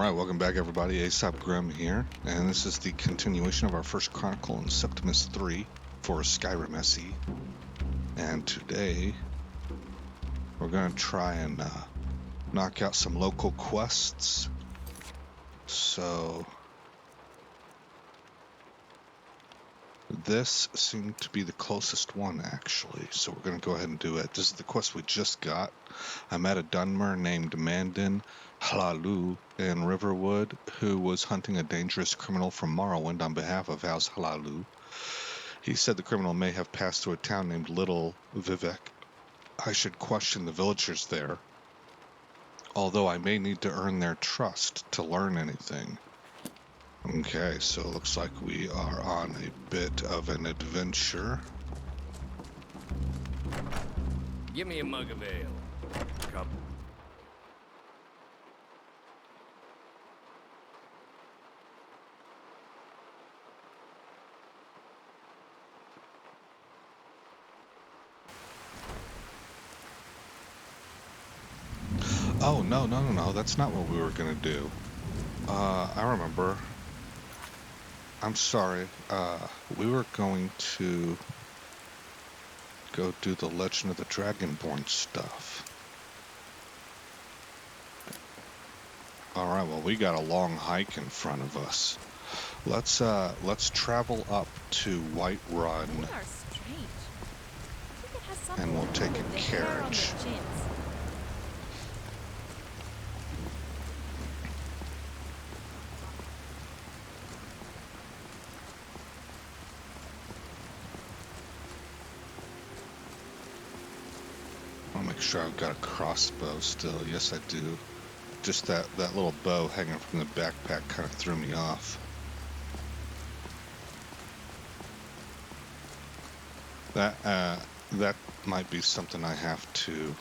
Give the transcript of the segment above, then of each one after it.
Alright, welcome back everybody, Aesop Grim here, and this is the continuation of our first Chronicle in Septimus 3 for Skyrim SE. And today, we're going to try and knock out some local quests. So, this seemed to be the closest one actually, so we're going to go ahead and do it. This is the quest we just got. I met a Dunmer named Mandin Hlalu in Riverwood, who was hunting a dangerous criminal from Morrowind on behalf of House Hlalu. He said the criminal may have passed through a town named Little Vivek. I should question the villagers there, although I may need to earn their trust to learn anything. Okay, so it looks like we are on a bit of an adventure. Give me a mug of ale. Cup. Oh, no, that's not what we were gonna do. I remember. I'm sorry. We were going to go do the Legend of the Dragonborn stuff. Alright, well, we got a long hike in front of us. Let's travel up to Whiterun, and we'll take a carriage. I'll make sure I've got a crossbow still. Yes, I do. Just that little bow hanging from the backpack kind of threw me off. That might be something I have to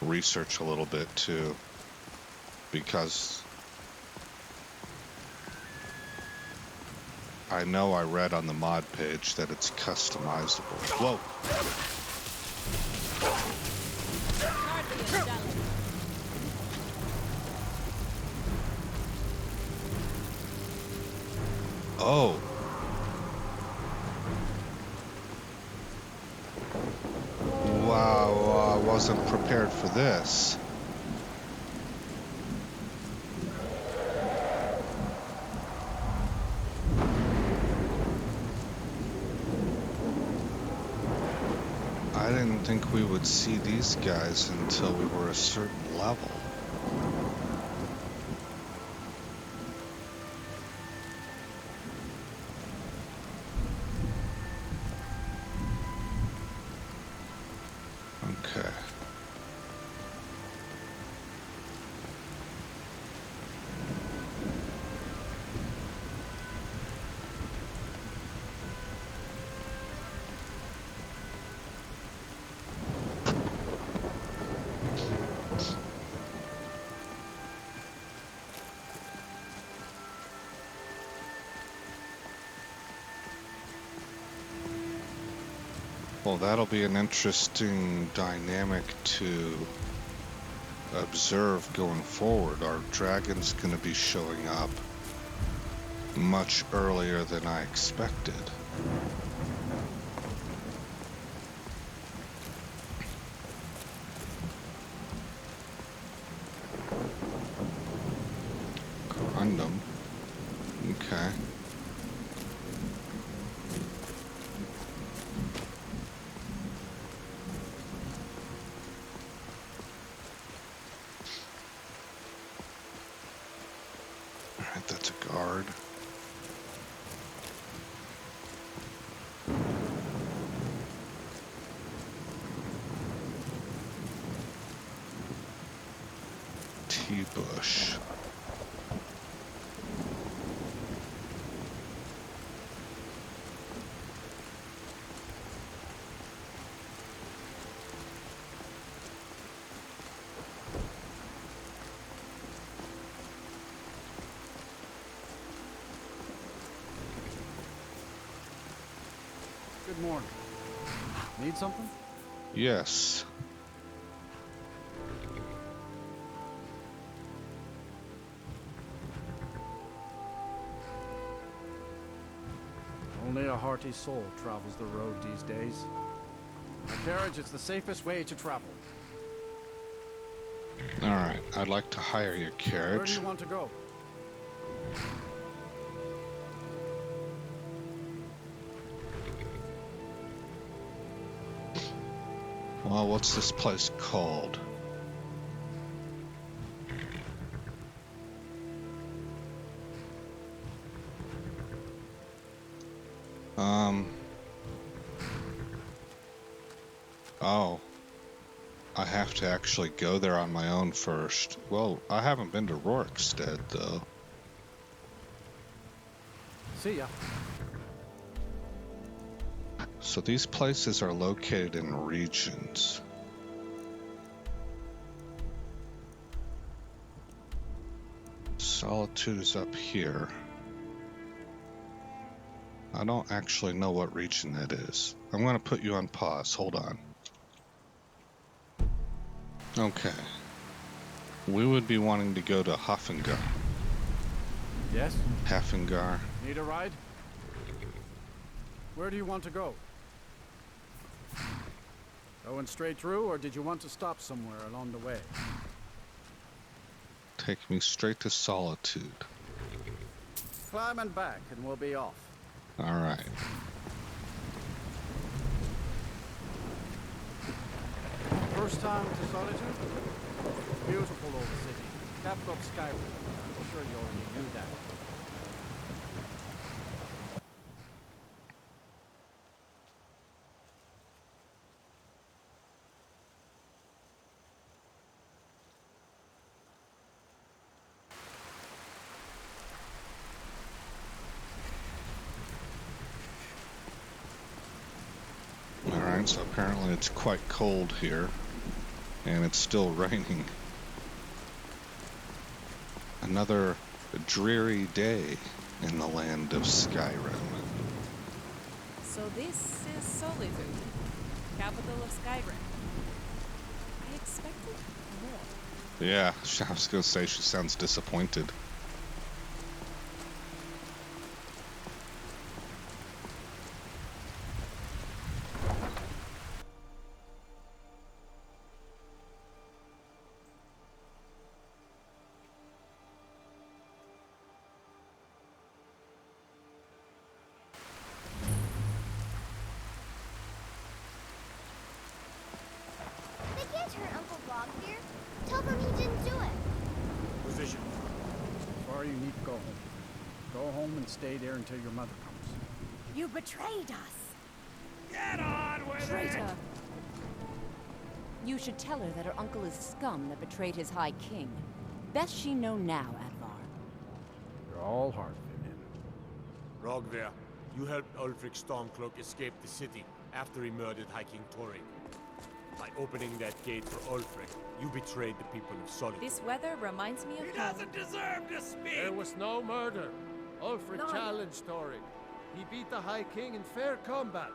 research a little bit too, because I know I read on the mod page that it's customizable. Whoa! Oh! Wow, I wasn't prepared for this. I didn't think we would see these guys until we were a certain level. Okay. Well, that'll be an interesting dynamic to observe going forward. Our dragon's going to be showing up much earlier than I expected. Corundum. Okay. Alright, that's a guard. T-bush. Good morning. Need something? Yes. Only a hearty soul travels the road these days. A carriage is the safest way to travel. Alright, I'd like to hire your Where do carriage. you want to go? Well, what's this place called? Oh. I have to actually go there on my own first. Well, I haven't been to Rorikstead, though. See ya. So these places are located in regions. Solitude is up here. I don't actually know what region that is. I'm going to put you on pause. Hold on. Okay. We would be wanting to go to Hafengar. Yes? Hafengar. Need a ride? Where do you want to go? Going straight through, or did you want to stop somewhere along the way? Take me straight to Solitude. Climb and back, and we'll be off. Alright. First time to Solitude? Beautiful old city. Capital of Skyrim. I'm sure you already knew that. Alright, so apparently it's quite cold here. And it's still raining. Another dreary day in the land of Skyrim. So this is Solitude, capital of Skyrim. I expected more. Yeah, I was gonna say she sounds disappointed. They can't hurt Uncle Bob here. Tell them he didn't do it. Position. Sorry, you need to go home. Go home and stay there until your mother comes. You betrayed us. Get on with Traitor! it! You should tell her that her uncle is scum that betrayed his High King. Best she know now, Advar. You're all heart, Vivian. Rogver, you helped Ulfric Stormcloak escape the city after he murdered High King Torrig. By opening that gate for Ulfric, you betrayed the people of Solitude. This weather reminds me of He home. doesn't deserve to speak! There was no murder. Ulfric Liar. challenged Torrig. He beat the High King in fair combat.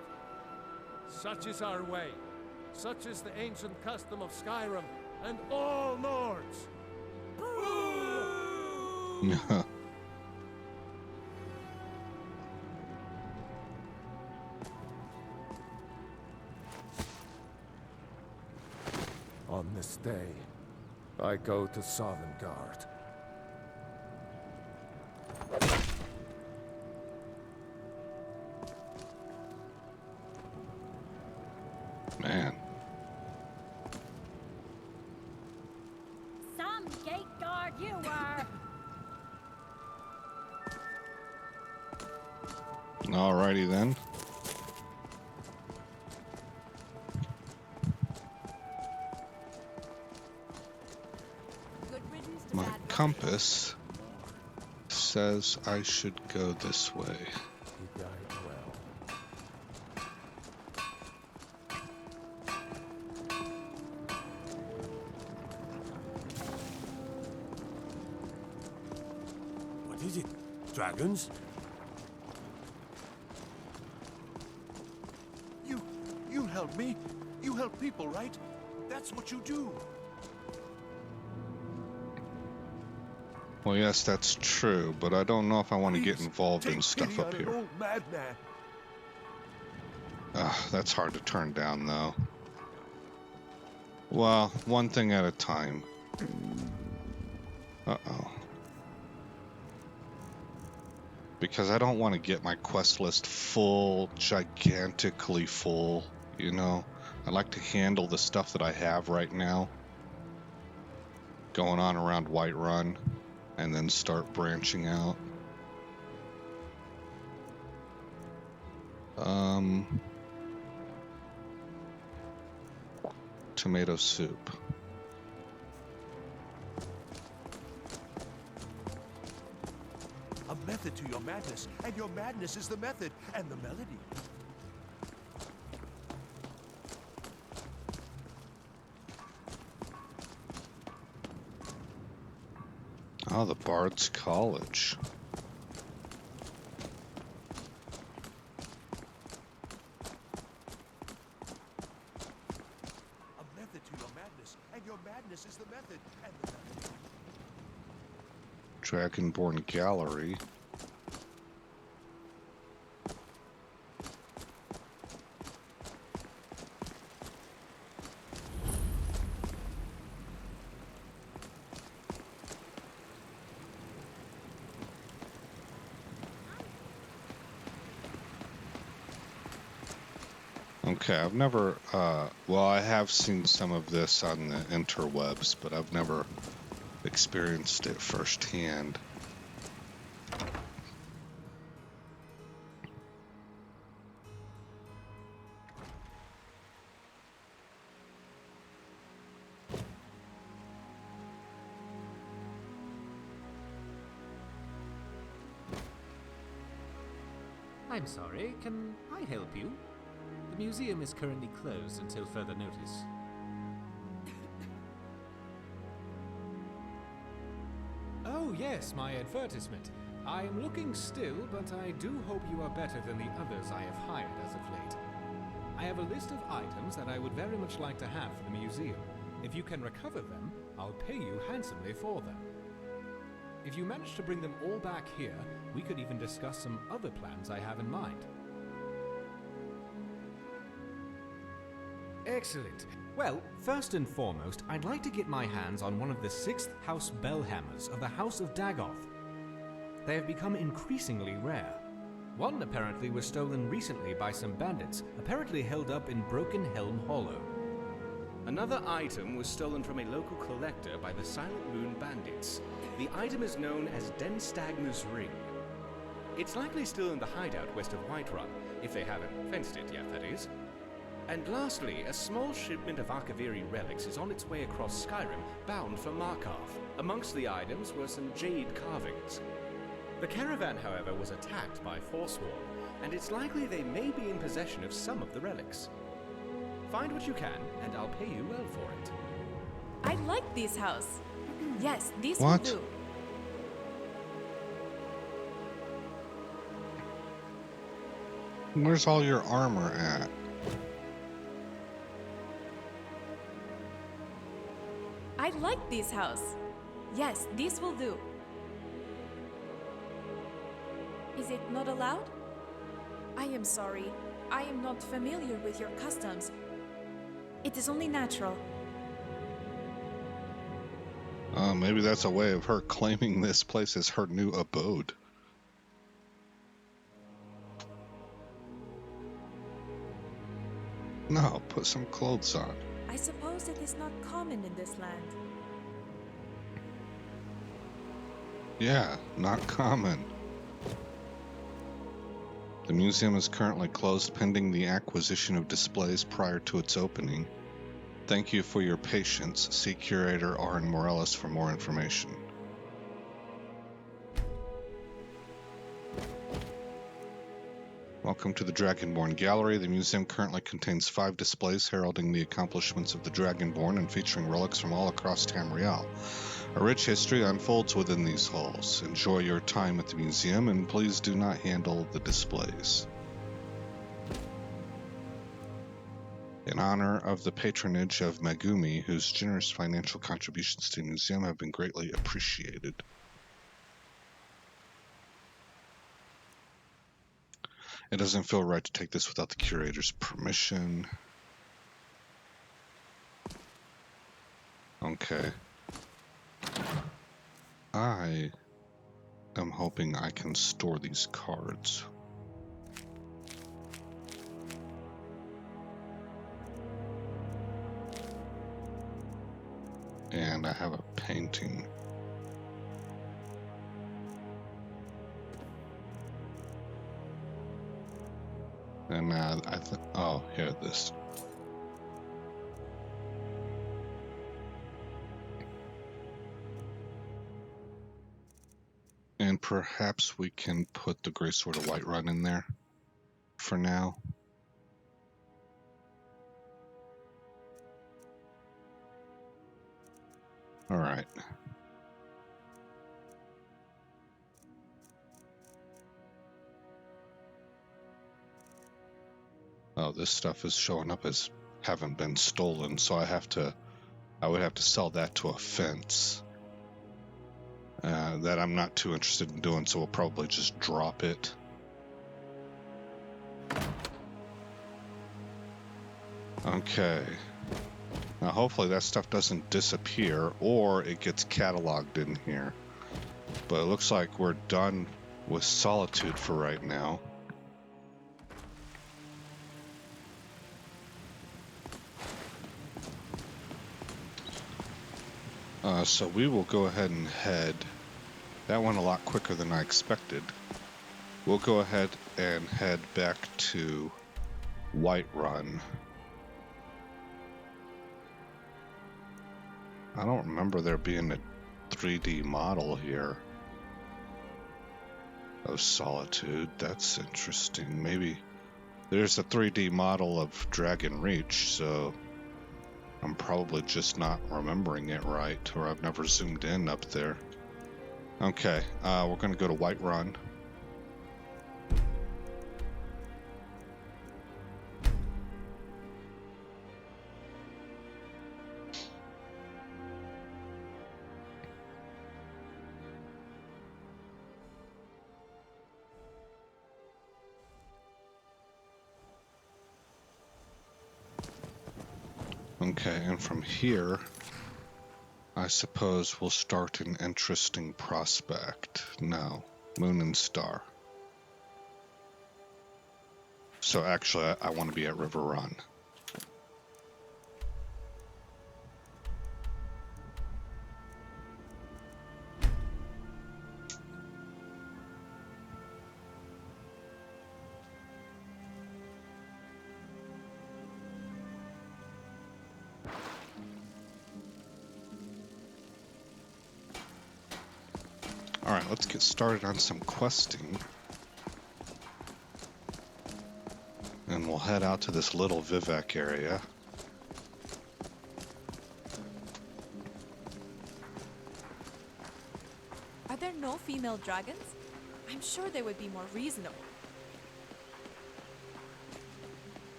Such is our way. Such is the ancient custom of Skyrim and all Nords. On this day, I go to Dawnguard. Man. Some gate guard you were. Alrighty then. Good riddance to My bad luck. compass says I should go this way. He died well. What is it? Dragons? You help me. You help people, right? That's what you do. Well, yes, that's true, but I don't know if I want to get Please, involved in take stuff pity up on an here. old madman. That's hard to turn down, though. Well, one thing at a time. Uh-oh. Because I don't want to get my quest list full, gigantically full, you know? I like to handle the stuff that I have right now going on around Whiterun and then start branching out. Tomato soup. A method to your madness, and your madness is the method and the melody. Oh, the Bard's College. A method to your madness, and your madness is the method and the melody. Dragonborn Gallery. Okay, I've never, well, I have seen some of this on the interwebs, but I've never experienced it firsthand. I'm sorry, can I help you? The museum is currently closed until further notice. Oh yes, my advertisement. I am looking still, but I do hope you are better than the others I have hired as of late. I have a list of items that I would very much like to have for the museum. If you can recover them, I'll pay you handsomely for them. If you manage to bring them all back here, we could even discuss some other plans I have in mind. Excellent. Well, first and foremost, I'd like to get my hands on one of the 6th House Bellhammers of the House of Dagoth. They have become increasingly rare. One apparently was stolen recently by some bandits, apparently held up in Broken Helm Hollow. Another item was stolen from a local collector by the Silent Moon bandits. The item is known as Denstagner's Ring. It's likely still in the hideout west of Whiterun, if they haven't fenced it yet, that is. And lastly, a small shipment of Arkaviri relics is on its way across Skyrim, bound for Markarth. Amongst the items were some jade carvings. The caravan, however, was attacked by Forsworn, and it's likely they may be in possession of some of the relics. Find what you can, and I'll pay you well for it. I like this house. Yes, this What? will do. Where's all your armor at? I like this house. Yes, this will do. Is it not allowed? I am sorry. I am not familiar with your customs. It is only natural. Maybe that's a way of her claiming this place as her new abode. No, put some clothes on. I suppose it is not common in this land. Yeah, not common. The museum is currently closed pending the acquisition of displays prior to its opening. Thank you for your patience. See Curator Arin Morellis for more information. Welcome to the Dragonborn Gallery. The museum currently contains 5 displays heralding the accomplishments of the Dragonborn and featuring relics from all across Tamriel. A rich history unfolds within these halls. Enjoy your time at the museum, and please do not handle the displays. In honor of the patronage of Megumi, whose generous financial contributions to the museum have been greatly appreciated. It doesn't feel right to take this without the curator's permission. Okay. I am hoping I can store these cards. And I have a painting. And oh, here this. And perhaps we can put the Grey Sword of Whiterun in there for now. All right. Oh, this stuff is showing up as haven't been stolen, so I would have to sell that to a fence. That I'm not too interested in doing, so we'll probably just drop it. Okay. Now hopefully that stuff doesn't disappear, or it gets cataloged in here. But it looks like we're done with Solitude for right now. So we will go ahead and head. That went a lot quicker than I expected. We'll go ahead and head back to Whiterun. I don't remember there being a 3D model here of Solitude. That's interesting. Maybe there's a 3D model of Dragon Reach, so I'm probably just not remembering it right, or I've never zoomed in up there. Okay, we're going to go to Whiterun. Okay, and from here, I suppose we'll start an interesting prospect. No, Moon and Star. So actually, I want to be at River Run. Alright, let's get started on some questing. And we'll head out to this little Vivek area. Are there no female dragons? I'm sure they would be more reasonable.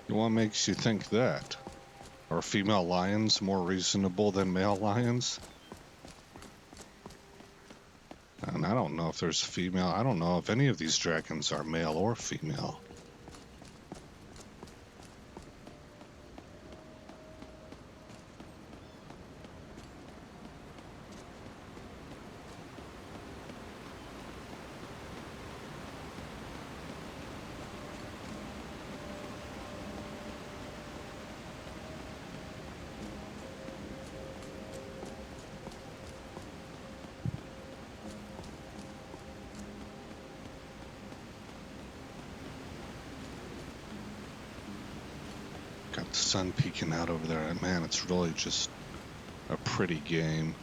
What makes you think that? Are female lions more reasonable than male lions? And I don't know if there's female. I don't know if any of these dragons are male or female. Got the sun peeking out over there. Man, it's really just a pretty game.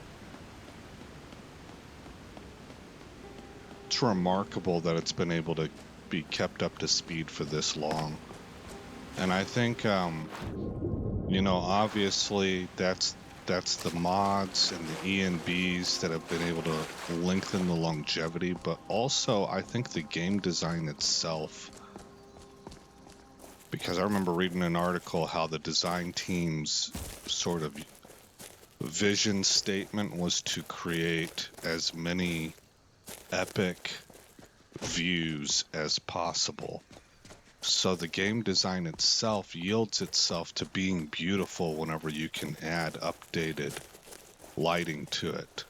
It's remarkable that it's been able to be kept up to speed for this long. And I think, you know, obviously that's the mods and the ENBs that have been able to lengthen the longevity, but also I think the game design itself. Because I remember reading an article how the design team's sort of vision statement was to create as many epic views as possible. So the game design itself yields itself to being beautiful whenever you can add updated lighting to it.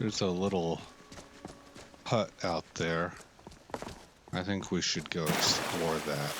There's a little hut out there. I think we should go explore that.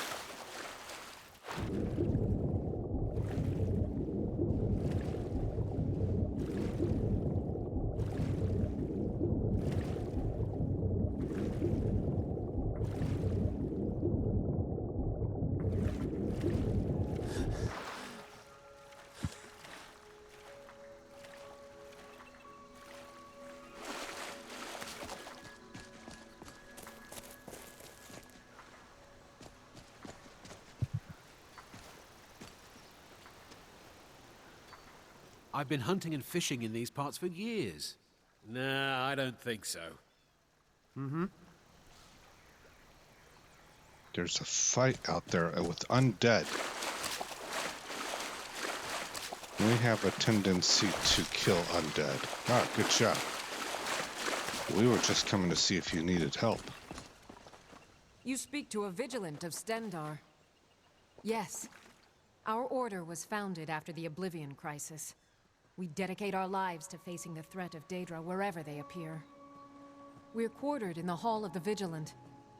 I've been hunting and fishing in these parts for years. Nah, I don't think so. Mm-hmm. There's a fight out there with undead. We have a tendency to kill undead. Ah, good job. We were just coming to see if you needed help. You speak to a vigilant of Stendar. Yes. Our order was founded after the Oblivion Crisis. We dedicate our lives to facing the threat of Daedra wherever they appear. We're quartered in the Hall of the Vigilant.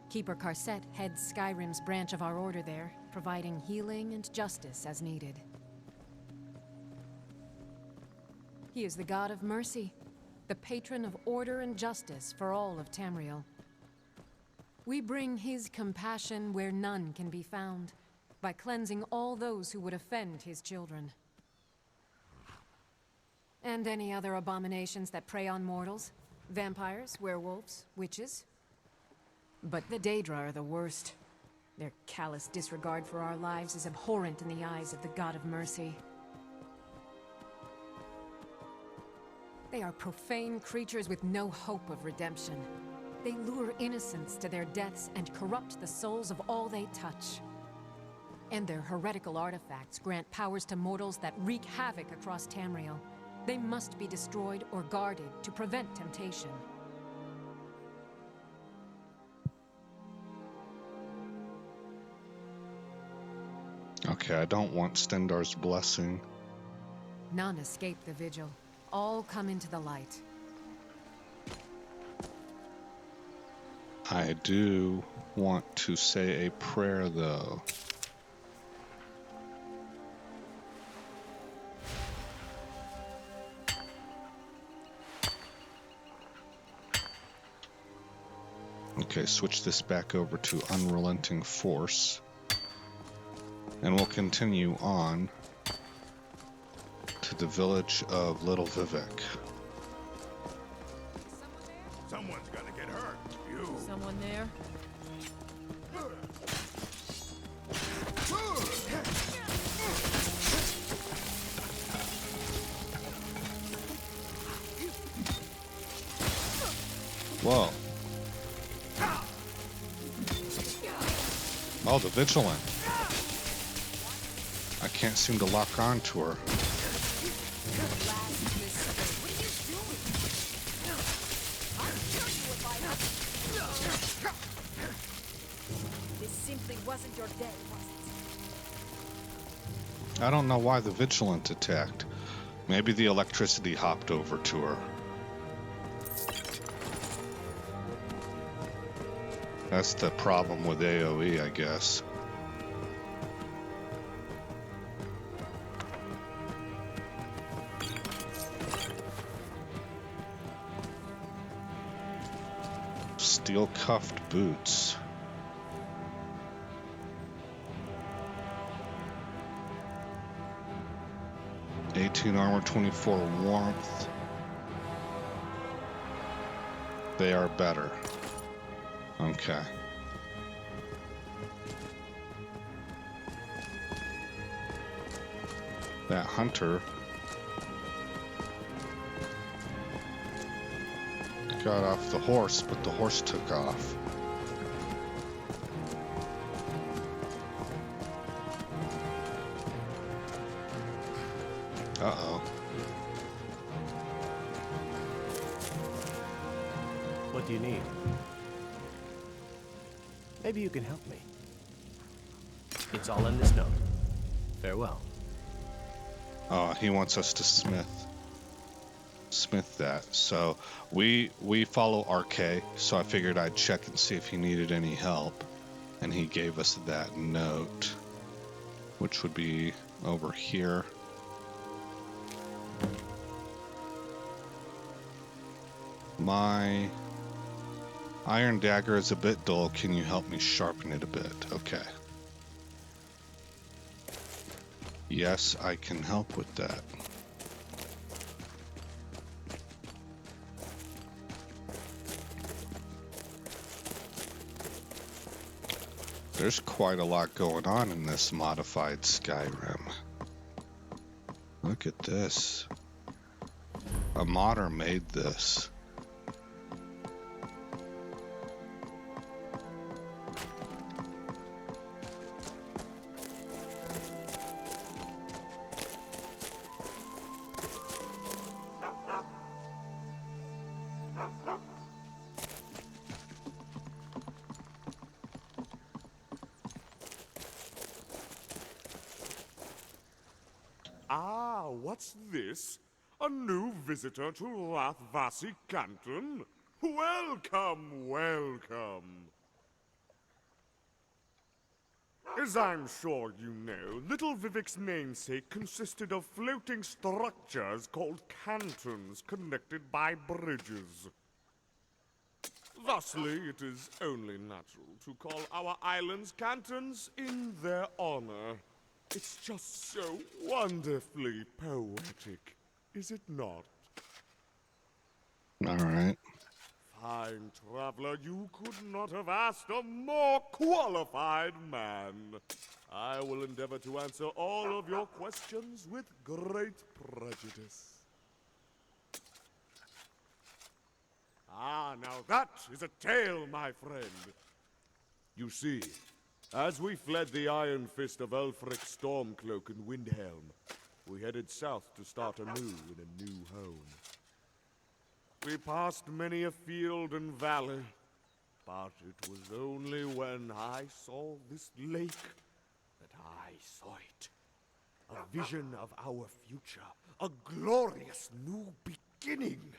Keeper Karset heads Skyrim's branch of our order there, providing healing and justice as needed. He is the god of mercy, the patron of order and justice for all of Tamriel. We bring his compassion where none can be found, by cleansing all those who would offend his children. And any other abominations that prey on mortals. Vampires, werewolves, witches. But the Daedra are the worst. Their callous disregard for our lives is abhorrent in the eyes of the God of Mercy. They are profane creatures with no hope of redemption. They lure innocents to their deaths and corrupt the souls of all they touch. And their heretical artifacts grant powers to mortals that wreak havoc across Tamriel. They must be destroyed or guarded to prevent temptation. Okay, I don't want Stendar's blessing. None escape the vigil. All come into the light. I do want to say a prayer, though. Okay, switch this back over to Unrelenting Force. And we'll continue on to the village of Little Vivek. Someone's gonna get hurt. You. Someone there? Whoa. Oh, the Vigilant. I can't seem to lock on to her. This simply wasn't your day, was it? I don't know why the Vigilant attacked. Maybe the electricity hopped over to her. That's the problem with AoE, I guess. Steel-cuffed boots. 18 armor, 24 warmth. They are better. Okay. That hunter got off the horse, but the horse took off. Uh-oh. What do you need? Maybe you can help me. It's all in this note. Farewell. He wants us to smith that. So we follow RK, so I figured I'd check and see if he needed any help. And he gave us that note, which would be over here. My iron dagger is a bit dull. Can you help me sharpen it a bit? Okay. Yes, I can help with that. There's quite a lot going on in this modified Skyrim. Look at this. A modder made this. Ah, what's this? A new visitor to Rathvasi Canton? Welcome, welcome. As I'm sure you know, Little Vivek's namesake consisted of floating structures called cantons connected by bridges. Thusly, it is only natural to call our islands cantons in their honor. It's just so wonderfully poetic, is it not? All right. Fine traveler, you could not have asked a more qualified man. I will endeavor to answer all of your questions with great prejudice. Ah, now that is a tale, my friend. You see, as we fled the iron fist of Ulfric Stormcloak and Windhelm, we headed south to start anew in a new home. We passed many a field and valley, but it was only when I saw this lake that I saw it. A vision of our future, a glorious new beginning.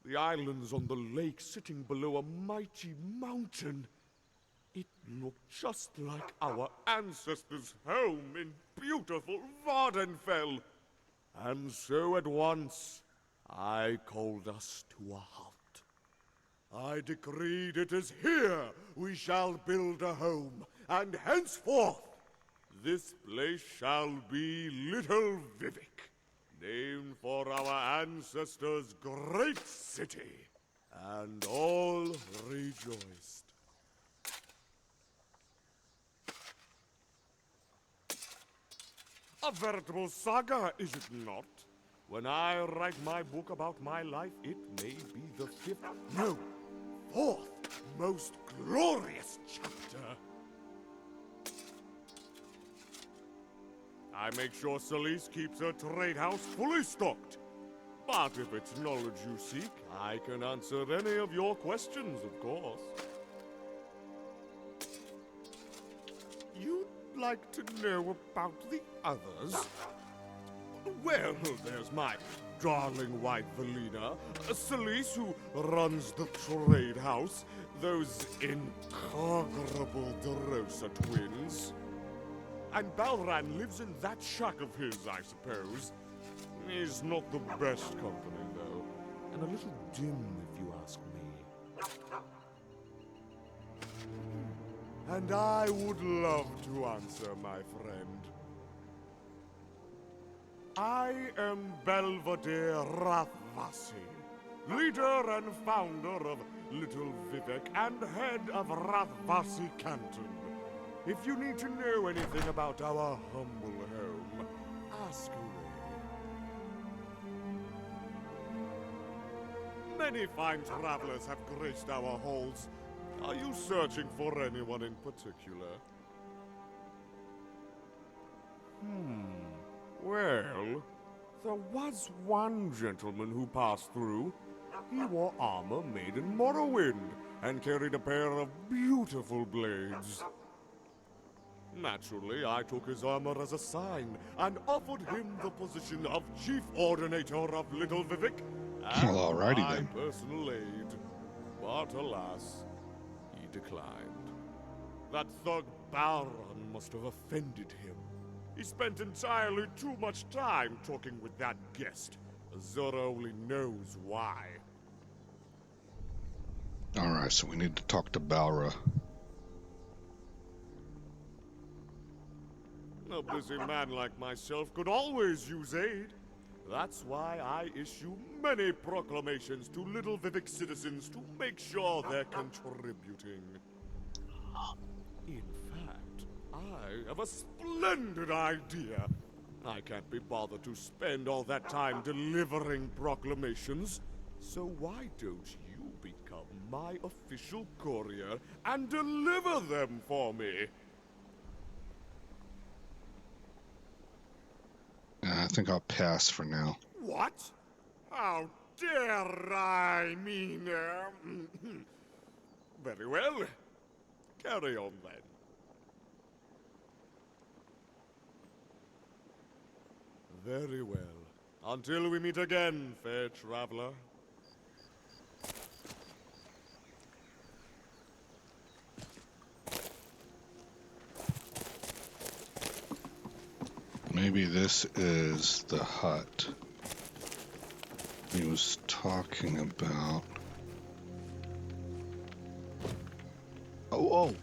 The islands on the lake sitting below a mighty mountain. It looked just like our ancestors' home in beautiful Vardenfell. And so at once, I called us to a halt. I decreed it is here we shall build a home, and henceforth, this place shall be Little Vivek, named for our ancestors' great city. And all rejoiced. A veritable saga, is it not? When I write my book about my life, it may be the fifth, no, fourth most glorious chapter. I make sure Celise keeps her trade house fully stocked. But if it's knowledge you seek, I can answer any of your questions, of course. You'd like to know about the others? Well, there's my darling wife, Valina, Celise, who runs the trade house, those incomparable DeRosa twins. And Balran lives in that shack of his, I suppose. He's not the best company, though, and a little dim, if you ask me. And I would love to answer, my friend. I am Belvedere Rathvasi, leader and founder of Little Vivek and head of Rathvasi Canton. If you need to know anything about our humble home, ask away. Many fine travelers have graced our halls. Are you searching for anyone in particular? Well, there was one gentleman who passed through. He wore armor made in Morrowind and carried a pair of beautiful blades. Naturally, I took his armor as a sign and offered him the position of Chief Ordinator of Little Vivek and Well, alrighty my then. personal aide. But alas, he declined. That thug Baron must have offended him. He spent entirely too much time talking with that guest. Zora only knows why. Alright, so we need to talk to Balra. A busy man like myself could always use aid. That's why I issue many proclamations to Little Vivek citizens to make sure they're contributing. In fact, I have a splendid idea. I can't be bothered to spend all that time delivering proclamations, so why don't you become my official courier and deliver them for me? I think I'll pass for now. What? How dare I mean... Very well. Carry on then. Very well. Until we meet again, fair traveler. Maybe this is the hut he was talking about. Oh,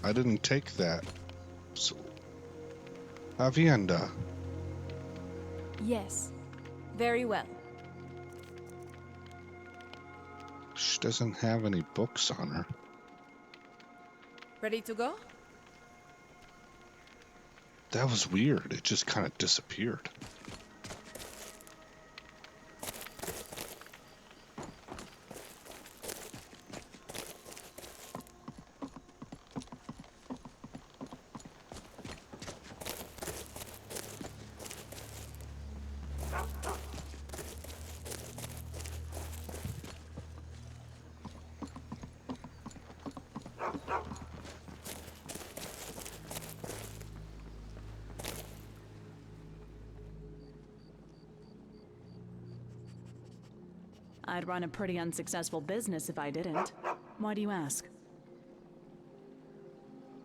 I didn't take that. So, Avienda. Yes. Very well. She doesn't have any books on her. Ready to go? That was weird. It just kind of disappeared. I'd run a pretty unsuccessful business if I didn't. Why do you ask?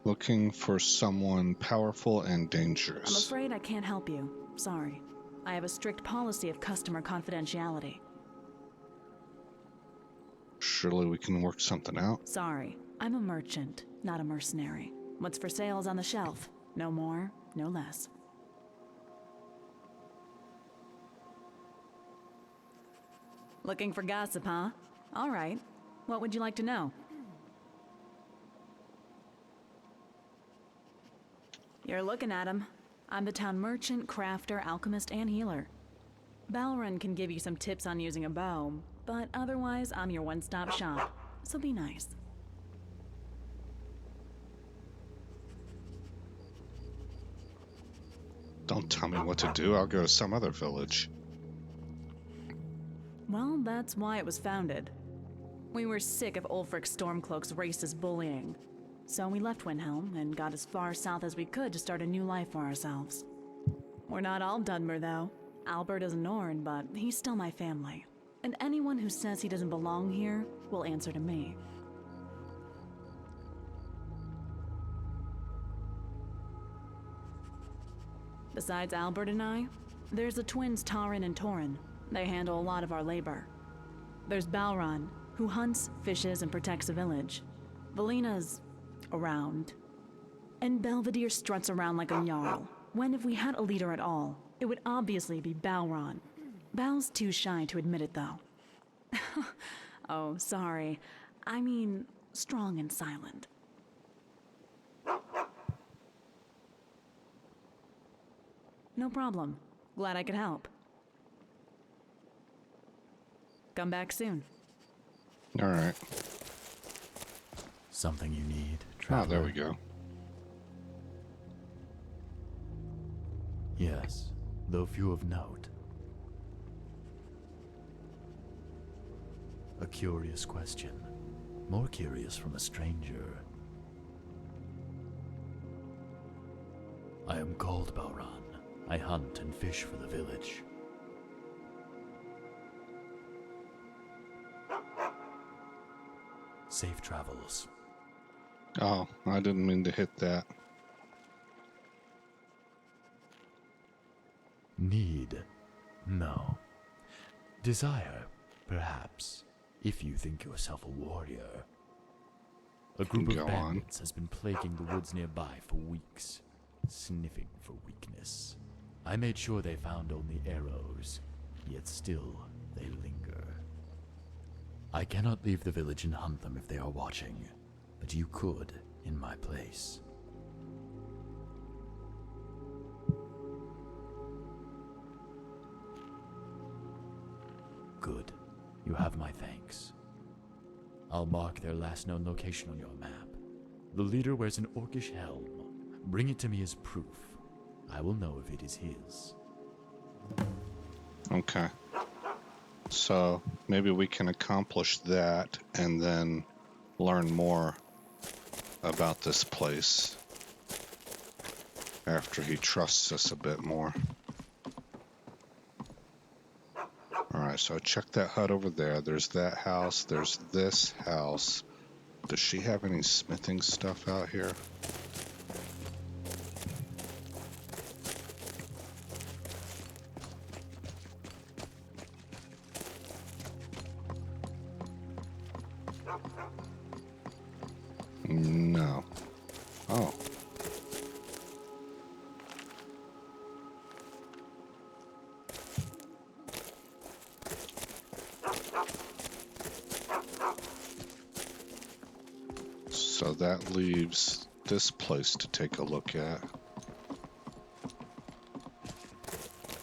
Looking for someone powerful and I'm dangerous. afraid I can't help you. Sorry. I have a strict policy of customer confidentiality. Surely we can work something out. Sorry. I'm a merchant, not a mercenary. What's for sale is on the shelf. No more, no less. Looking for gossip, huh? All right. What would you like to know? You're looking at him. I'm the town merchant, crafter, alchemist, and healer. Balron can give you some tips on using a bow, but otherwise I'm your one-stop shop, so be nice. Don't tell me what to do. I'll go to some other village. Well, that's why it was founded. We were sick of Ulfric's Stormcloak's racist bullying. So we left Windhelm and got as far south as we could to start a new life for ourselves. We're not all Dunmer, though. Albert is a Norn, but he's still my family. And anyone who says he doesn't belong here will answer to me. Besides Albert and I, there's the twins Taran and Torin. They handle a lot of our labor. There's Balron, who hunts, fishes, and protects the village. Valina's around. And Belvedere struts around like a Jarl. When have we had a leader at all? It would obviously be Balron. Bal's too shy to admit it, though. Oh, sorry. I mean, strong and silent. No problem. Glad I could help. Come back soon. All right. Something you need, Oh, traveler? there we go. Yes, though few of note. A curious question. More curious from a stranger. I am called Balron. I hunt and fish for the village. Safe travels. Oh, I didn't mean to hit that. Need? No. Desire, perhaps, if you think yourself a warrior. A group Go of on. bandits has been plaguing the woods nearby for weeks, sniffing for weakness. I made sure they found only arrows, yet still they linger. I cannot leave the village and hunt them if they are watching, but you could in my place. Good. You have my thanks. I'll mark their last known location on your map. The leader wears an orcish helm. Bring it to me as proof. I will know if it is his. Okay. So maybe we can accomplish that and then learn more about this place after he trusts us a bit more. Alright, so I checked that hut over there. There's that house. There's this house. Does she have any smithing stuff out here? No. Oh. So that leaves this place to take a look at.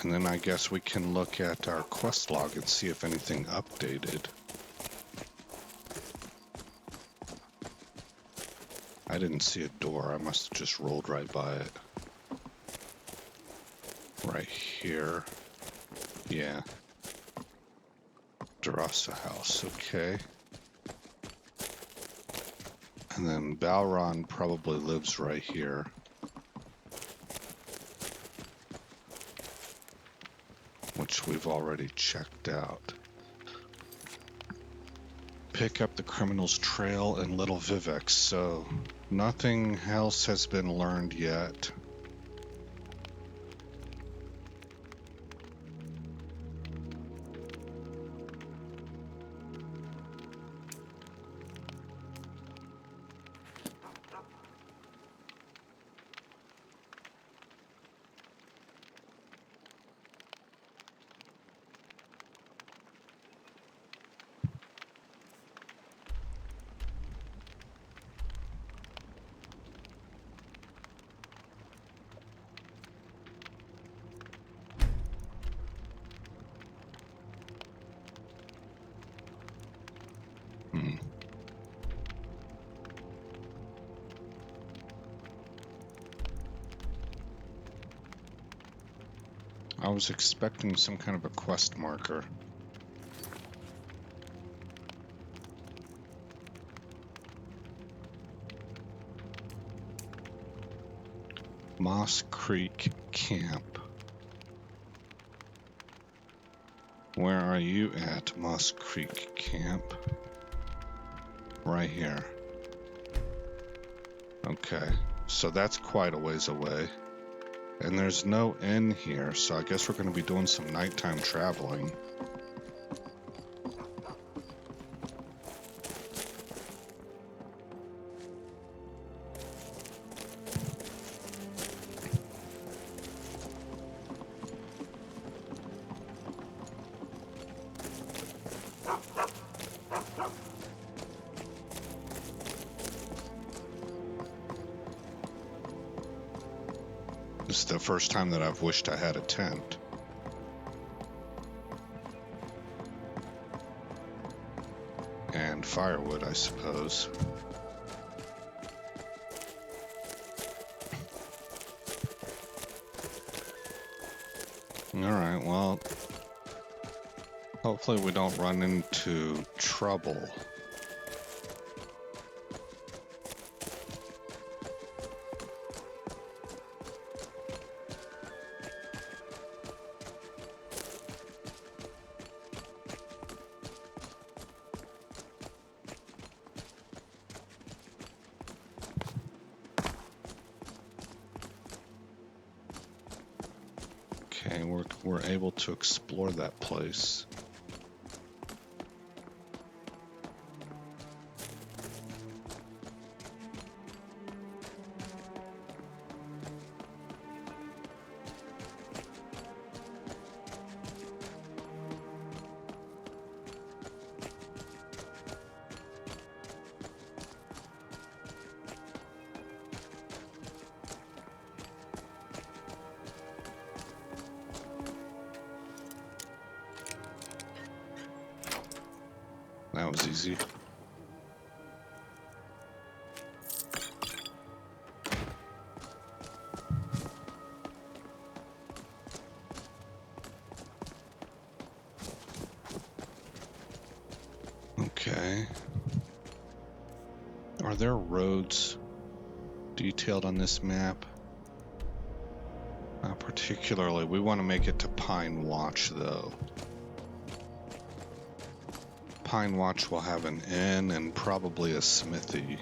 And then I guess we can look at our quest log and see if anything updated. I didn't see a door. I must have just rolled right by it. Right here. Yeah. Drassa house. Okay. And then Balron probably lives right here. Which we've already checked out. Pick up the criminal's trail in Little Vivex, so nothing else has been learned yet. I was expecting some kind of a quest marker. Moss Creek Camp. Where are you at, Moss Creek Camp? Right here. Okay, so that's quite a ways away. And there's no inn here, so I guess we're going to be doing some nighttime traveling. This is the first time that I've wished I had a tent. And firewood, I suppose. Alright, well, hopefully we don't run into trouble. Okay, we're able to explore that place. That was easy. Okay. Are there roads detailed on this map? Not particularly. We want to make it to Pine Watch, though. Pine Watch will have an inn and probably a smithy.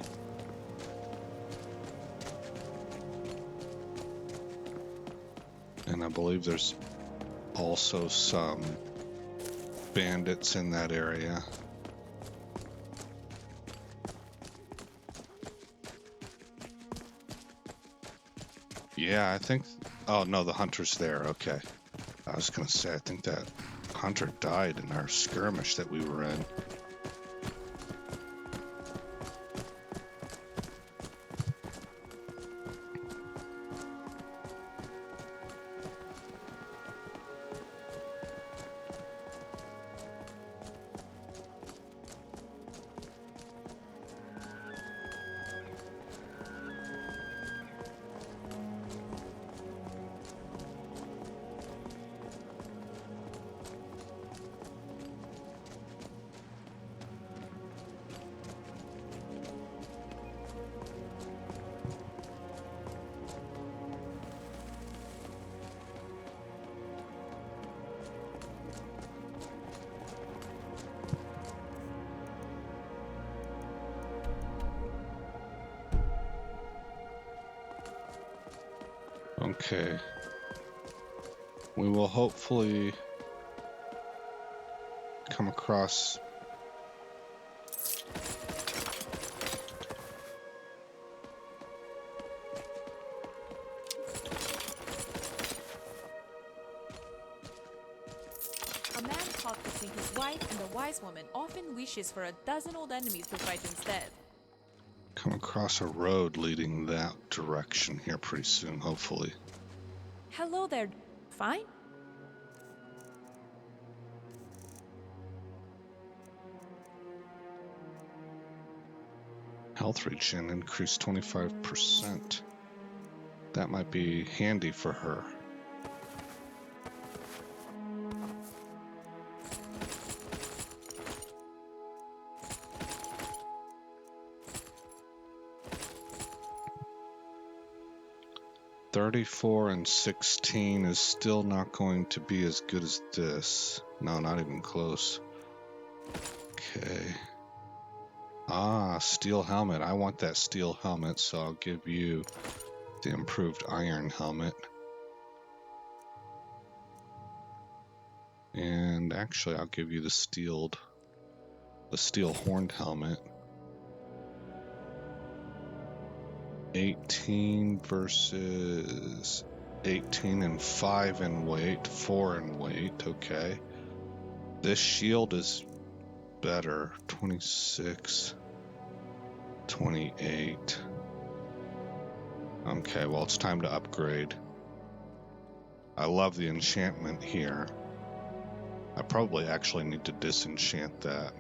And I believe there's also some bandits in that area. Yeah, I think... Oh, no, the hunter's there. Okay. I was going to say, I think that hunter died in our skirmish that we were in. Okay. We will hopefully come across A man caught between his wife and a wise woman often wishes for a dozen old enemies to fight instead. come across a road leading that direction here pretty soon, hopefully. Hello there. Fine? Health regen increased 25%. That might be handy for her. $34 and $16 is still not going to be as good as this. No, not even close. Okay. Ah, steel helmet. I want that steel helmet, so I'll give you the improved iron helmet. And actually, I'll give you the steel horned helmet. 18 versus 18 and 5 in weight, 4 in weight, okay. This shield is better, 26, 28. Okay, well, it's time to upgrade. I love the enchantment here. I probably actually need to disenchant that.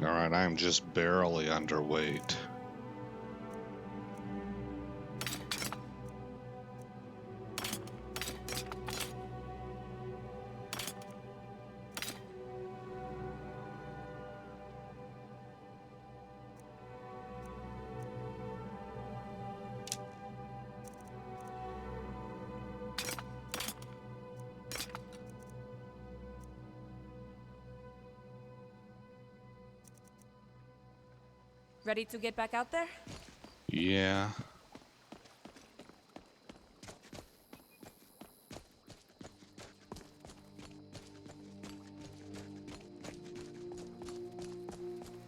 Alright, I am just barely underweight. Ready to get back out there? Yeah.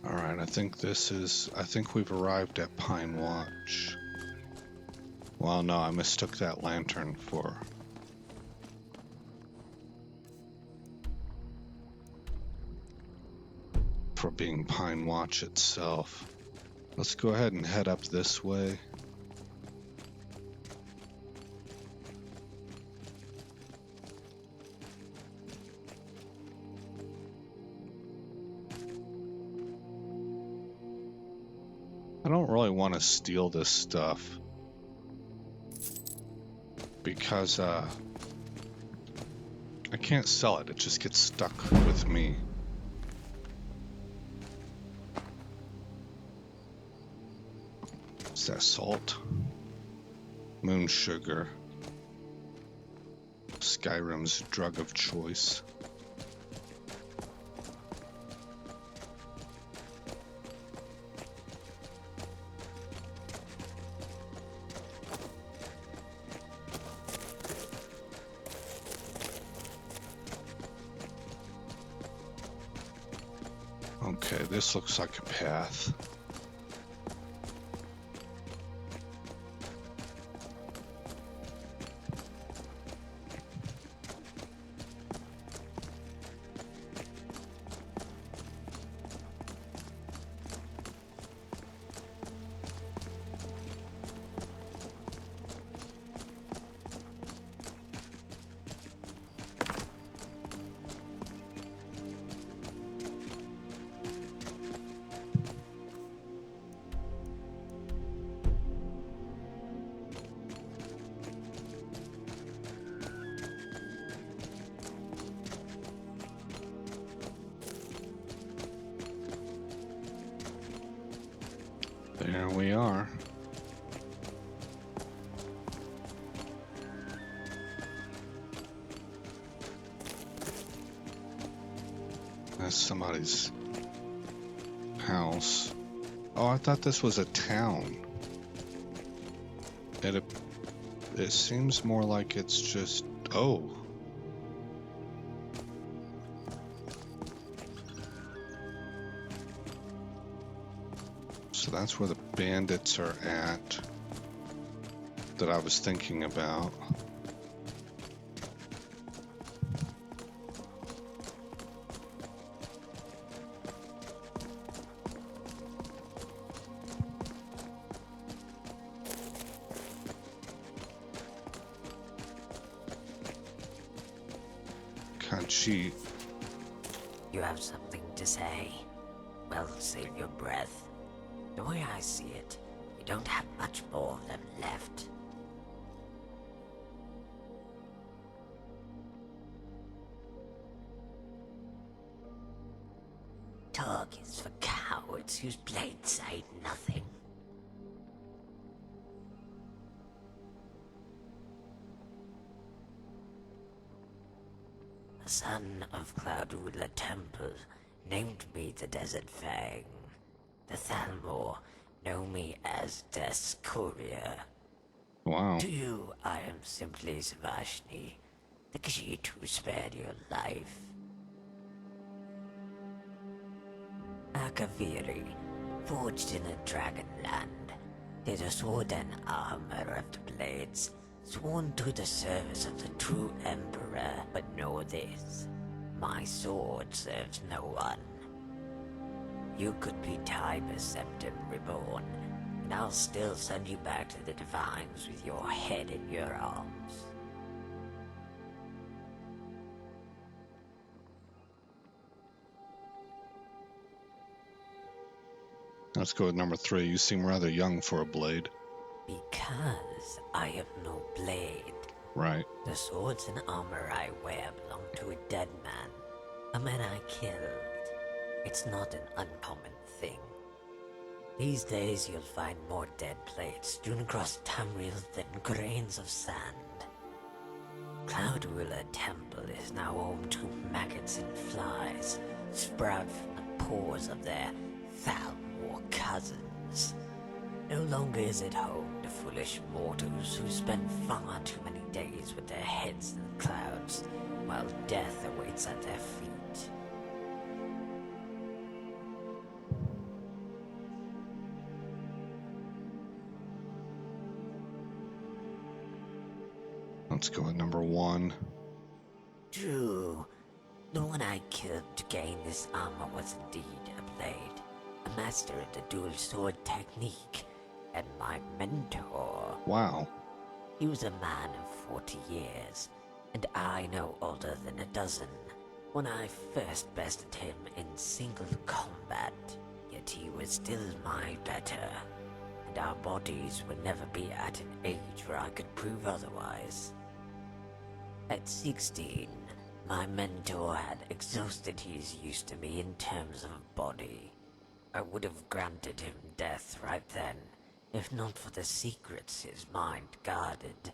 Alright, I think we've arrived at Pine Watch. Well, no, I mistook that lantern for being Pine Watch itself. Let's go ahead and head up this way. I don't really want to steal this stuff because I can't sell it. It just gets stuck with me. Is that salt? Moon sugar. Skyrim's drug of choice. Okay, this looks like a path. There we are. That's somebody's house. Oh, I thought this was a town. It seems more like it's just... Oh. So that's where the bandits are at that I was thinking about. Can't cheat. You have something to say? Well, save your breath. The way I see it, you don't have much more of them left. Talk is for cowards whose blades say nothing. The son of Cloud Ruler Temple named me the Desert Fang. The Thalmor know me as Death's Courier. Wow. To you, I am simply Savashni, the Khajiit who spared your life. Akaviri, forged in a Dragonland, did a sword and armor of the blades, sworn to the service of the true Emperor. But know this, my sword serves no one. You could be Tiber Septim reborn, and I'll still send you back to the Divines with your head in your arms. Let's go with number 3. You seem rather young for a blade. Because I am no blade. Right. The swords and armor I wear belong to a dead man, a man I killed. It's not an uncommon thing. These days you'll find more dead blades strewn across Tamriel than grains of sand. Cloudwilla Temple is now home to maggots and flies, sprout from the pores of their Thalmor cousins. No longer is it home to foolish mortals who spend far too many days with their heads in the clouds, while death awaits at their feet. Let's go with number 1. True. The one I killed to gain this armor was indeed a blade, a master of the dual sword technique, and my mentor. Wow. He was a man of 40 years, and I no older than a dozen, when I first bested him in single combat, yet he was still my better, and our bodies would never be at an age where I could prove otherwise. At 16, my mentor had exhausted his use to me in terms of body. I would have granted him death right then, if not for the secrets his mind guarded.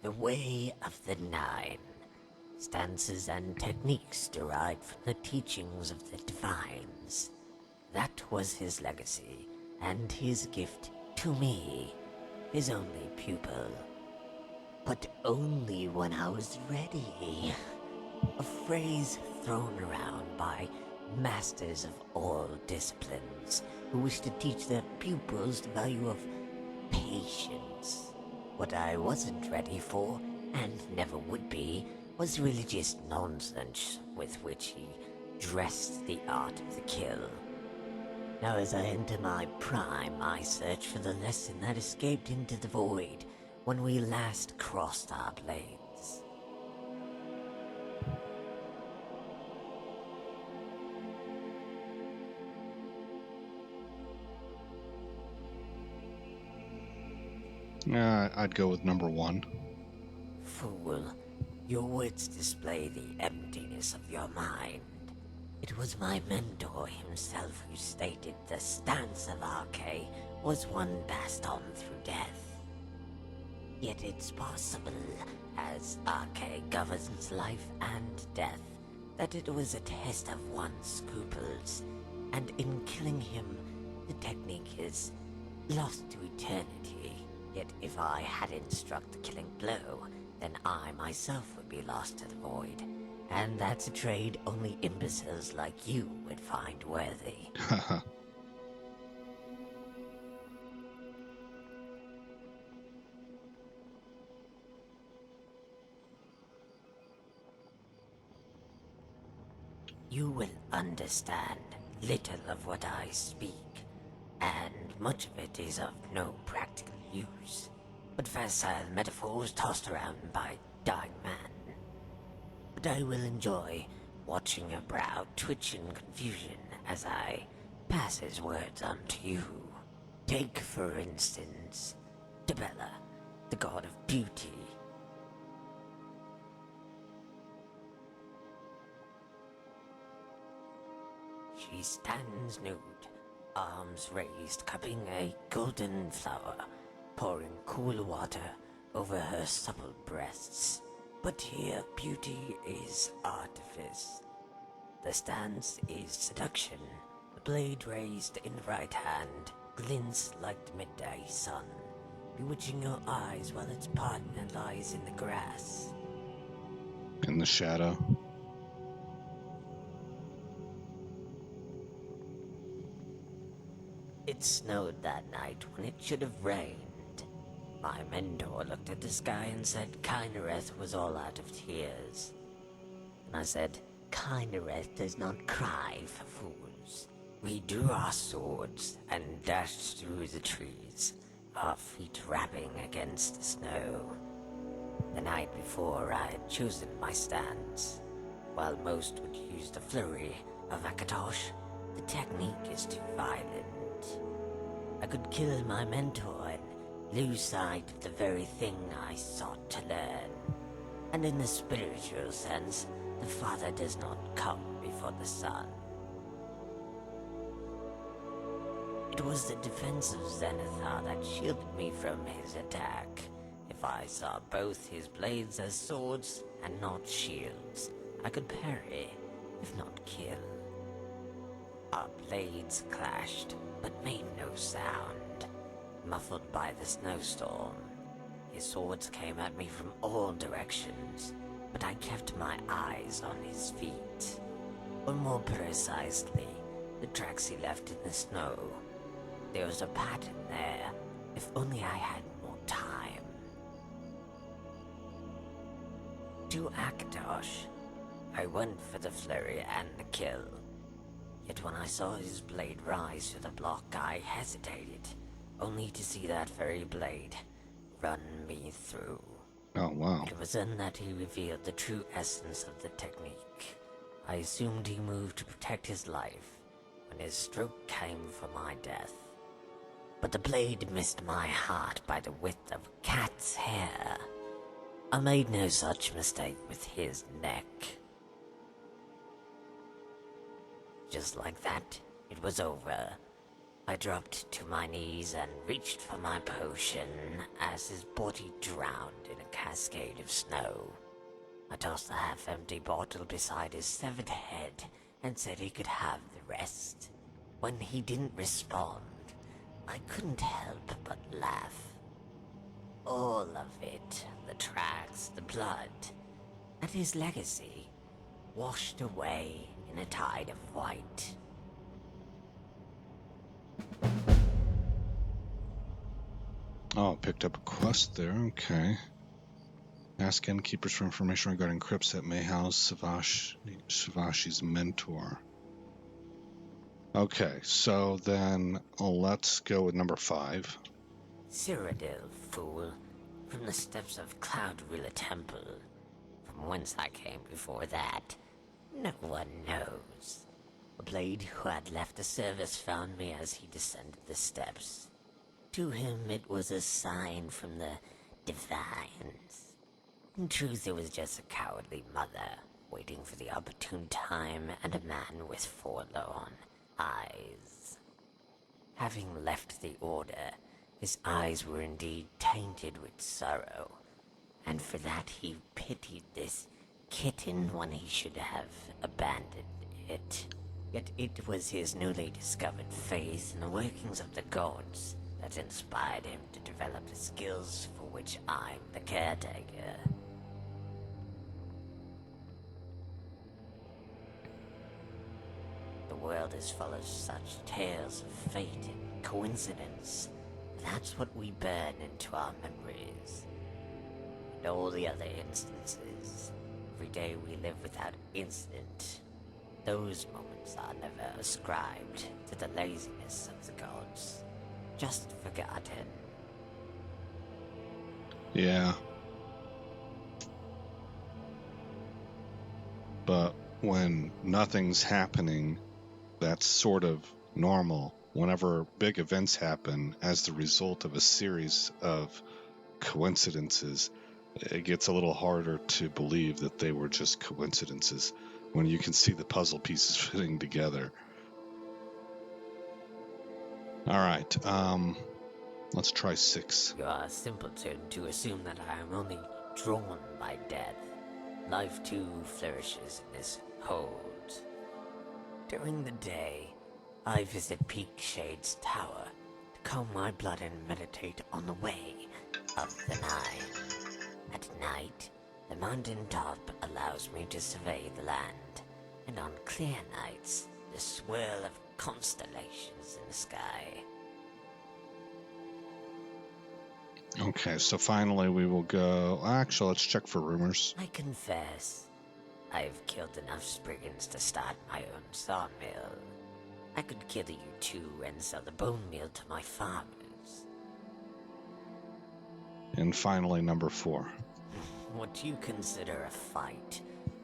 The Way of the Nine, stances and techniques derived from the teachings of the Divines. That was his legacy, and his gift to me, his only pupil. But only when I was ready. A phrase thrown around by masters of all disciplines who wish to teach their pupils the value of patience. What I wasn't ready for, and never would be, was religious nonsense with which he dressed the art of the kill. Now as I enter my prime, I search for the lesson that escaped into the void when we last crossed our blades. I'd go with number 1. Fool, your words display the emptiness of your mind. It was my mentor himself who stated the stance of Arche was one passed on through death. Yet it's possible, as Arche governs life and death, that it was a test of one's scruples, and in killing him, the technique is lost to eternity. Yet if I hadn't struck the killing blow, then I myself would be lost to the void. And that's a trade only imbeciles like you would find worthy. You will understand little of what I speak, and much of it is of no practical use, but facile metaphors tossed around by dying man. But I will enjoy watching your brow twitch in confusion as I pass his words on to you. Take, for instance, Debella, the god of beauty. She stands nude, arms raised, cupping a golden flower, pouring cool water over her supple breasts. But here beauty is artifice. The stance is seduction. The blade raised in right hand glints like the midday sun, bewitching your eyes while its partner lies in the grass. In the shadow. It snowed that night when it should have rained. My mentor looked at the sky and said Kynareth was all out of tears. I said, Kindereth does not cry for fools. We drew our swords and dashed through the trees, our feet rapping against the snow. The night before, I had chosen my stance. While most would use the flurry of Akatosh, the technique is too violent. I could kill my mentor and lose sight of the very thing I sought to learn. And in the spiritual sense, the Father does not come before the Son. It was the defense of Zenithar that shielded me from his attack. If I saw both his blades as swords and not shields, I could parry, if not kill. Our blades clashed, but made no sound, muffled by the snowstorm. His swords came at me from all directions, but I kept my eyes on his feet. Or more precisely, the tracks he left in the snow. There was a pattern there, if only I had more time. To Akatosh, I went for the flurry and the kill. Yet when I saw his blade rise to the block, I hesitated, only to see that very blade run me through. Oh, wow. It was then that he revealed the true essence of the technique. I assumed he moved to protect his life, when his stroke came for my death. But the blade missed my heart by the width of a cat's hair. I made no such mistake with his neck. Just like that, it was over. I dropped to my knees and reached for my potion as his body drowned in a cascade of snow. I tossed the half-empty bottle beside his severed head and said he could have the rest. When he didn't respond, I couldn't help but laugh. All of it, the tracks, the blood, and his legacy, washed away in a tide of white. Oh, picked up a quest there, okay. Ask innkeepers for information regarding crypts that may house Savashi's mentor. Okay, so then let's go with number 5. Cyrodiil, fool, from the steps of Cloudrilla Temple. From whence I came before that, no one knows. A blade who had left the service found me as he descended the steps. To him it was a sign from the divines. In truth, it was just a cowardly mother, waiting for the opportune time and a man with forlorn eyes. Having left the order, his eyes were indeed tainted with sorrow, and for that he pitied this kitten when he should have abandoned it. Yet it was his newly discovered faith in the workings of the gods that inspired him to develop the skills for which I'm the caretaker. The world is full of such tales of fate and coincidence. That's what we burn into our memories. And all the other instances, every day we live without incident, those moments are never ascribed to the laziness of the gods, just forgotten. Yeah. But when nothing's happening, that's sort of normal. Whenever big events happen as the result of a series of coincidences, it gets a little harder to believe that they were just coincidences when you can see the puzzle pieces fitting together. All right, let's try 6. You are a simpleton to assume that I am only drawn by death. Life too flourishes in this hold. During the day, I visit Peakshade's tower to calm my blood and meditate on the way of the Nine. At night, the mountain top allows me to survey the land, and on clear nights, the swirl of constellations in the sky. Okay, so finally we will go... Actually, let's check for rumors. I confess, I've killed enough Spriggans to start my own sawmill. I could kill you too and sell the bone meal to my farmers. And finally, number 4. What you consider a fight,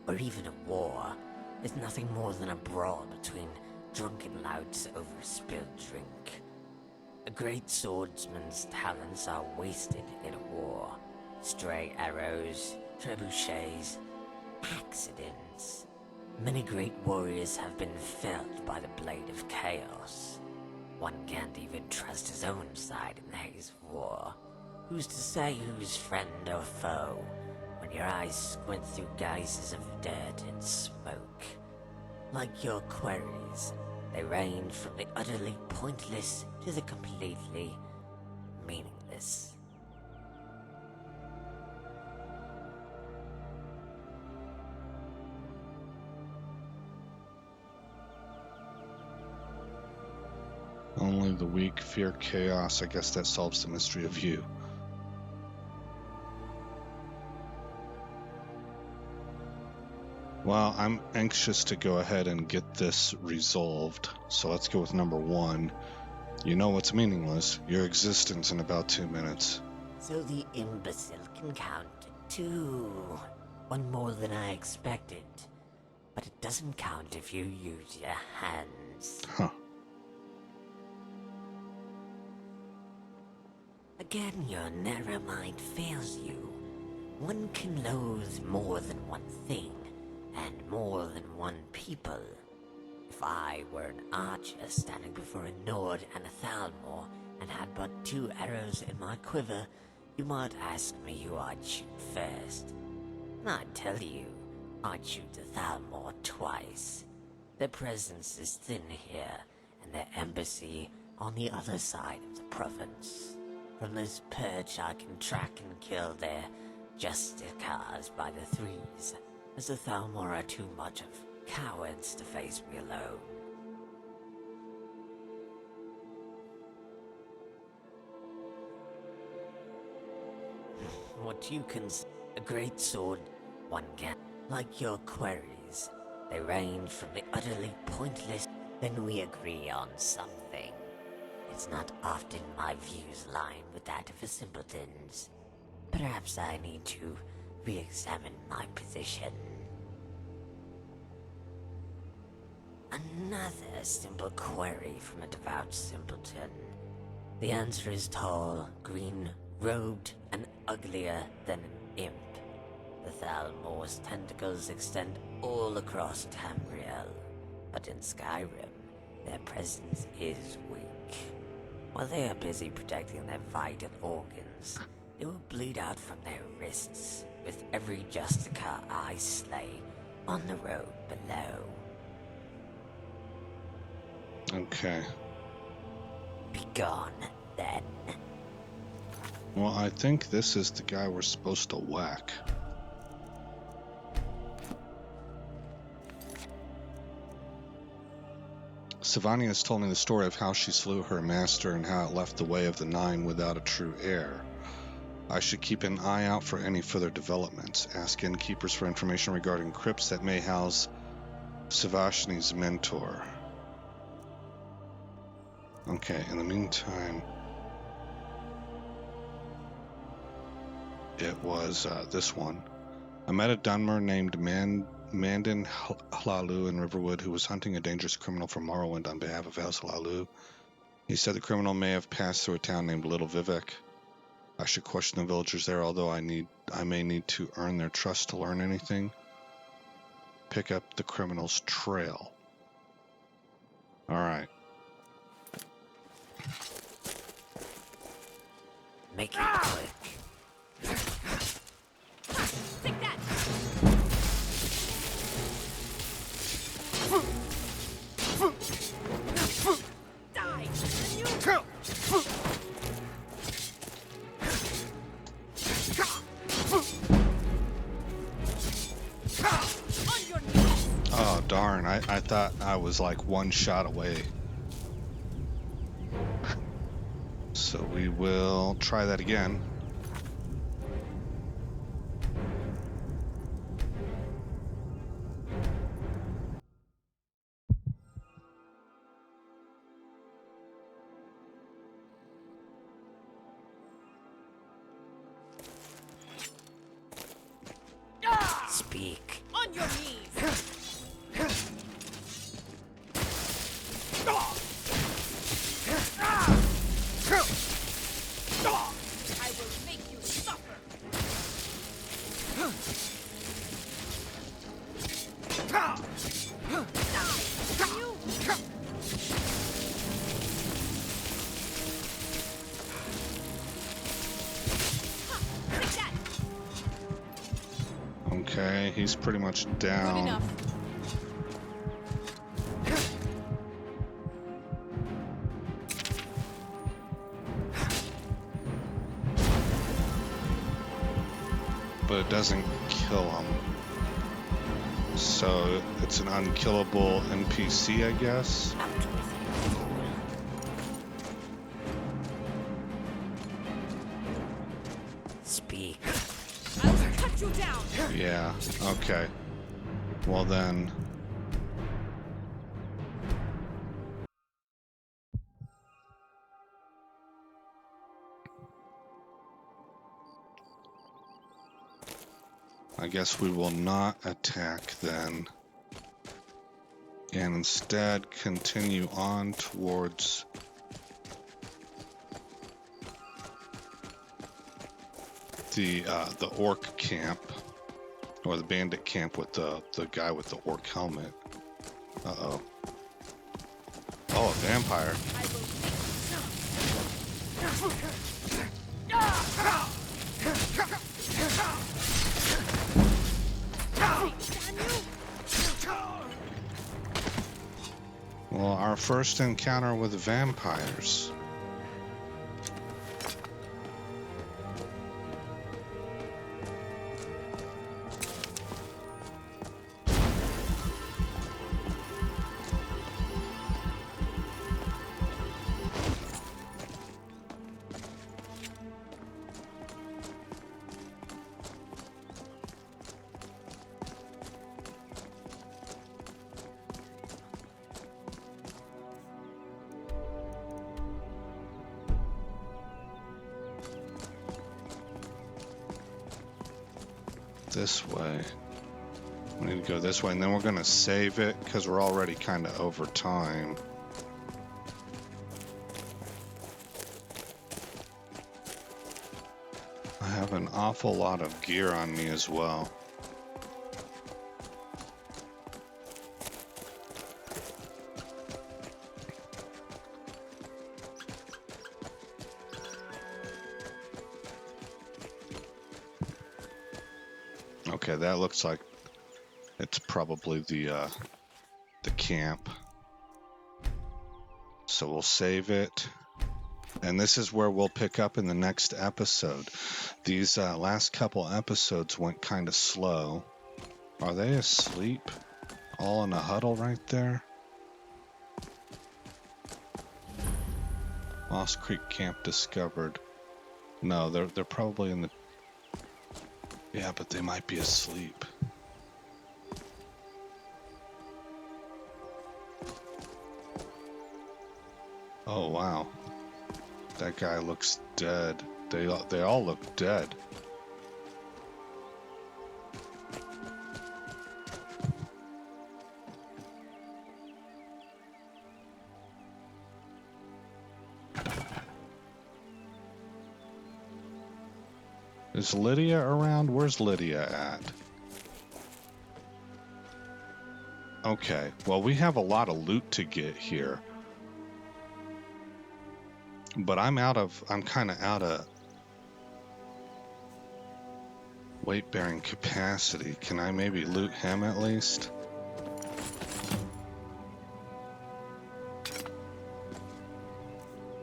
or even a war, is nothing more than a brawl between drunken louts over spilled drink. A great swordsman's talents are wasted in a war. Stray arrows, trebuchets, accidents. Many great warriors have been felled by the blade of chaos. One can't even trust his own side in the haze of war. Who's to say who's friend or foe when your eyes squint through guises of dirt and smoke? Like your queries, they range from the utterly pointless to the completely meaningless. Only the weak fear chaos. I guess that solves the mystery of you. Well, I'm anxious to go ahead and get this resolved, so let's go with number 1. You know what's meaningless. Your existence in about 2 minutes. So the imbecile can count to 2. One more than I expected. But it doesn't count if you use your hands. Huh. Again, your narrow mind fails you. One can loathe more than one thing, and more than one people. If I were an archer standing before a Nord and a Thalmor, and had but 2 arrows in my quiver, you might ask me who I'd shoot first. And I'd tell you, I'd shoot the Thalmor twice. Their presence is thin here, and their embassy on the other side of the province. From this perch I can track and kill their justicars by the threes, as the Thalmor are too much of cowards to face me alone. What you consider a great sword, one can. Like your queries, they range from the utterly pointless, then we agree on something. It's not often my views line with that of a simpleton's. Perhaps I need to re-examine my position. Another simple query from a devout simpleton. The answer is tall, green-robed, and uglier than an imp. The Thalmor's tentacles extend all across Tamriel, but in Skyrim, their presence is weak. While they are busy protecting their vital organs, they will bleed out from their wrists with every Justicar I slay on the road below. Okay. Be gone, then. Well, I think this is the guy we're supposed to whack. Savani has told me the story of how she slew her master and how it left the Way of the Nine without a true heir. I should keep an eye out for any further developments. Ask innkeepers for information regarding crypts that may house Savashni's mentor. Okay, in the meantime, it was this one. I met a Dunmer named Mandin Hlalu in Riverwood who was hunting a dangerous criminal from Morrowind on behalf of House Hlalu. He said the criminal may have passed through a town named Little Vivek. I should question the villagers there, although I may need to earn their trust to learn anything. Pick up the criminal's trail. Alright. Make it quick. Take that! Die! And you... Oh, darn. I thought I was like one shot away. So we will try that again. Speak. On your knees! I will make you suffer! Okay, he's pretty much down. Good enough. But it doesn't kill him. So it's an unkillable NPC, I guess. Speak. I will cut you down! Yeah, okay. Well then... I guess we will not attack then. And instead continue on towards... the orc camp. Or the bandit camp with the guy with the orc helmet. Uh-oh. Oh, a vampire. Well, our first encounter with vampires. This way. We need to go this way, and then we're going to save it because we're already kind of over time. I have an awful lot of gear on me as well. Okay, that looks like it's probably the camp. So we'll save it. And this is where we'll pick up in the next episode. These last couple episodes went kind of slow. Are they asleep? All in a huddle right there? Lost Creek Camp discovered. No, they're probably in the... Yeah, but they might be asleep. Oh, wow. That guy looks dead. They all look dead. Is Lydia around? Where's Lydia at? Okay, well, we have a lot of loot to get here. But I'm kind of out of weight-bearing capacity. Can I maybe loot him at least?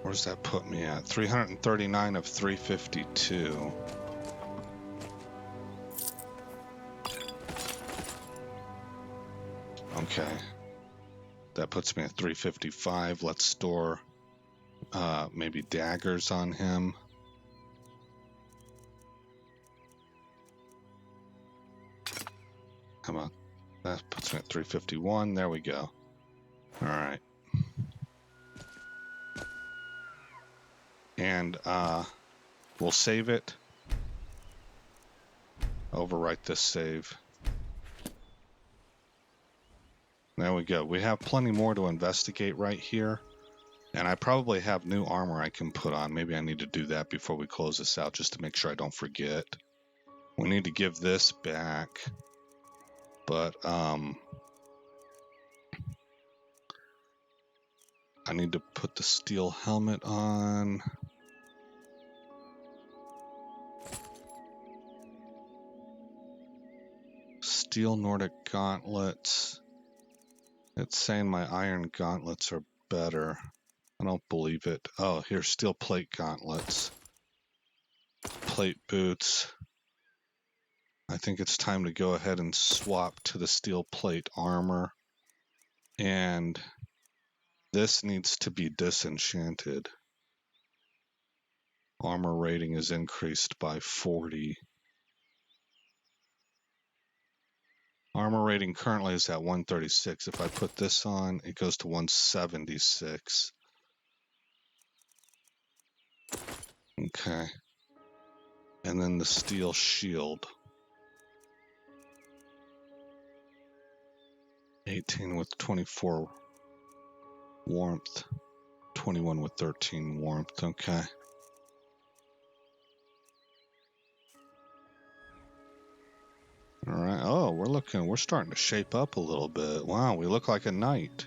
Where's that put me at? 339 of 352. Okay. That puts me at 355. Let's store maybe daggers on him. Come on. That puts me at 351. There we go. All right. And we'll save it. Overwrite this save. There we go. We have plenty more to investigate right here. And I probably have new armor I can put on. Maybe I need to do that before we close this out just to make sure I don't forget. We need to give this back. But, I need to put the steel helmet on. Steel Nordic gauntlets. It's saying my iron gauntlets are better. I don't believe it. Oh, here's steel plate gauntlets. Plate boots. I think it's time to go ahead and swap to the steel plate armor. And this needs to be disenchanted. Armor rating is increased by 40. Armor rating currently is at 136. If I put this on, it goes to 176. Okay. And then the steel shield. 18 with 24 warmth. 21 with 13 warmth. Okay. All right. Oh, we're starting to shape up a little bit. Wow, we look like a knight.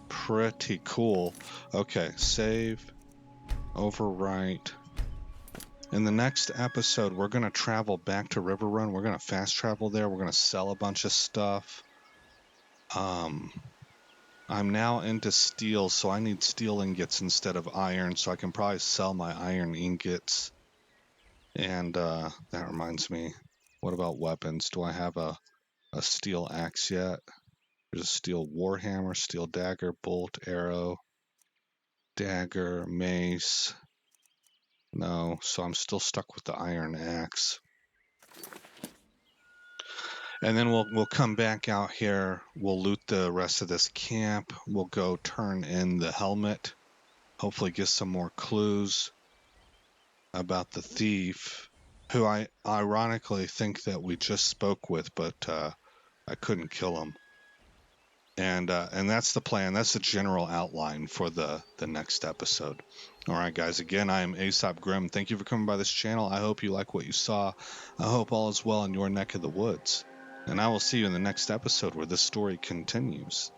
Pretty cool. Okay, save, overwrite. In the next episode, we're going to travel back to Riverrun. We're going to fast travel there. We're going to sell a bunch of stuff. I'm now into steel, so I need steel ingots instead of iron, so I can probably sell my iron ingots. And that reminds me. What about weapons? Do I have a steel axe yet? There's a steel warhammer, steel dagger, bolt, arrow, dagger, mace. No, so I'm still stuck with the iron axe. And then we'll come back out here. We'll loot the rest of this camp. We'll go turn in the helmet. Hopefully get some more clues about the thief, who I ironically think that we just spoke with, but I couldn't kill him. And that's the plan. That's the general outline for the next episode. All right, guys. Again, I am Aesop Grim. Thank you for coming by this channel. I hope you like what you saw. I hope all is well in your neck of the woods. And I will see you in the next episode where this story continues.